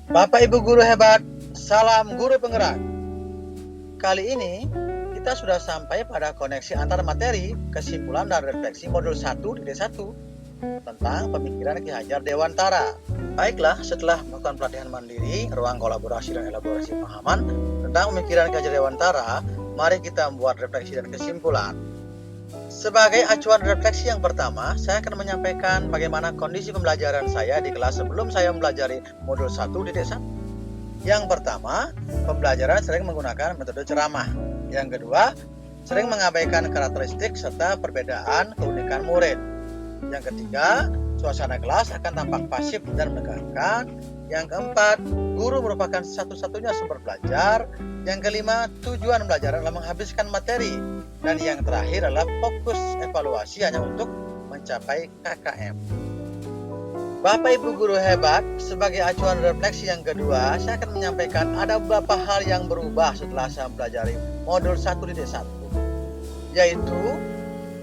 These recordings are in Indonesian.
Bapak Ibu guru hebat, salam guru penggerak. Kali ini kita sudah sampai pada koneksi antar materi, kesimpulan dan refleksi modul 1.1 tentang pemikiran Ki Hajar Dewantara. Baiklah, setelah melakukan pelatihan mandiri, ruang kolaborasi dan elaborasi pemahaman tentang pemikiran Ki Hajar Dewantara, mari kita membuat refleksi dan kesimpulan. Sebagai acuan refleksi yang pertama, saya akan menyampaikan bagaimana kondisi pembelajaran saya di kelas sebelum saya mempelajari modul 1.1. Yang pertama, pembelajaran sering menggunakan metode ceramah. Yang kedua, sering mengabaikan karakteristik serta perbedaan keunikan murid. Yang ketiga, suasana kelas akan tampak pasif dan menegangkan. Yang keempat, guru merupakan satu-satunya sumber belajar. Yang kelima, tujuan belajar adalah menghabiskan materi. Dan yang terakhir adalah fokus evaluasi hanya untuk mencapai KKM. Bapak Ibu guru hebat, sebagai acuan refleksi yang kedua, saya akan menyampaikan ada beberapa hal yang berubah setelah saya mempelajari modul 1.1, yaitu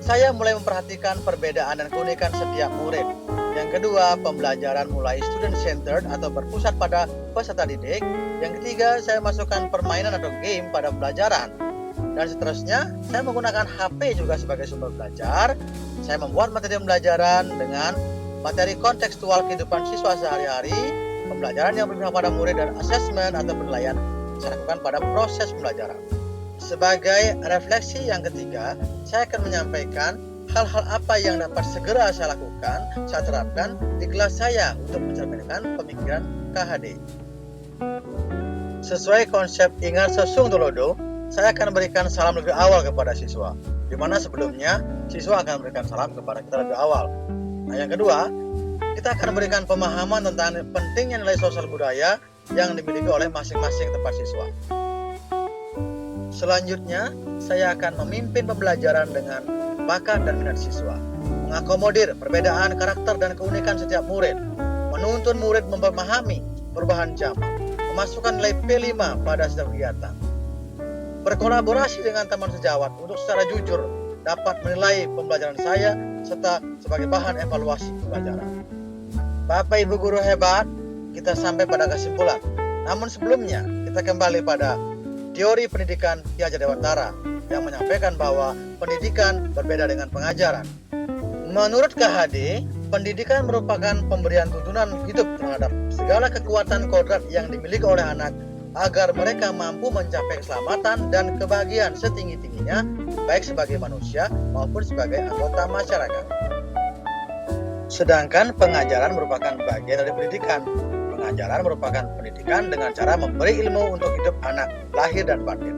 saya mulai memperhatikan perbedaan dan keunikan setiap murid. Yang kedua, pembelajaran mulai student-centered atau berpusat pada peserta didik. Yang ketiga, saya masukkan permainan atau game pada pembelajaran. Dan seterusnya, saya menggunakan HP juga sebagai sumber belajar. Saya membuat materi pembelajaran dengan materi kontekstual kehidupan siswa sehari-hari, pembelajaran yang berpihak pada murid, dan asesmen atau penilaian saya lakukan pada proses pembelajaran. Sebagai refleksi yang ketiga, saya akan menyampaikan hal-hal apa yang dapat segera saya lakukan, saya terapkan di kelas saya untuk mencerminkan pemikiran KHD. Sesuai konsep ingat sesung tulodo, saya akan berikan salam lebih awal kepada siswa, di mana sebelumnya siswa akan memberikan salam kepada kita lebih awal. Nah, yang kedua, kita akan memberikan pemahaman tentang pentingnya nilai sosial budaya yang dimiliki oleh masing-masing tempat siswa. Selanjutnya, saya akan memimpin pembelajaran dengan bakat dan minat siswa, mengakomodir perbedaan karakter dan keunikan setiap murid, menuntun murid memahami perubahan zaman, memasukkan nilai P5 pada setiap kegiatan, berkolaborasi dengan teman sejawat untuk secara jujur dapat menilai pembelajaran saya serta sebagai bahan evaluasi pembelajaran. Bapak Ibu guru hebat, kita sampai pada kesimpulan. Namun sebelumnya, kita kembali pada teori pendidikan Ki Hajar Dewantara yang menyampaikan bahwa pendidikan berbeda dengan pengajaran. Menurut KHD, pendidikan merupakan pemberian tuntunan hidup terhadap segala kekuatan kodrat yang dimiliki oleh anak agar mereka mampu mencapai keselamatan dan kebahagiaan setinggi-tingginya, baik sebagai manusia maupun sebagai anggota masyarakat. Sedangkan pengajaran merupakan bagian dari pendidikan. Pengajaran merupakan pendidikan dengan cara memberi ilmu untuk hidup anak, lahir dan batin.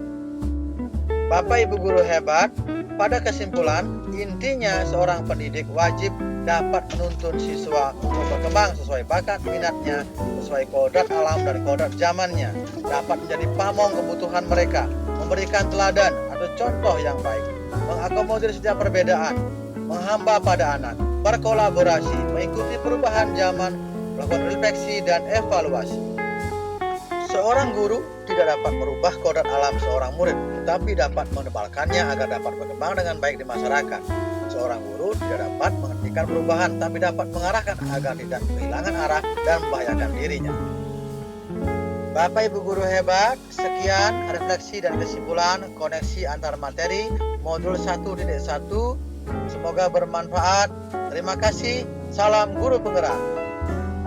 Bapak Ibu guru hebat, pada kesimpulan, intinya seorang pendidik wajib dapat menuntun siswa untuk berkembang sesuai bakat minatnya, sesuai kodrat alam dan kodrat zamannya, dapat menjadi pamong kebutuhan mereka, memberikan teladan atau contoh yang baik, mengakomodir setiap perbedaan, menghamba pada anak, berkolaborasi, mengikuti perubahan zaman, melakukan refleksi dan evaluasi. Seorang guru tidak dapat merubah kodrat alam seorang murid, tetapi dapat menebalkannya agar dapat berkembang dengan baik di masyarakat. Seorang guru tidak dapat menghentikan perubahan, tapi dapat mengarahkan agar tidak kehilangan arah dan membahayakan dirinya. Bapak Ibu guru hebat, sekian refleksi dan kesimpulan koneksi antar materi modul 1.1. Semoga bermanfaat. Terima kasih. Salam guru penggerak.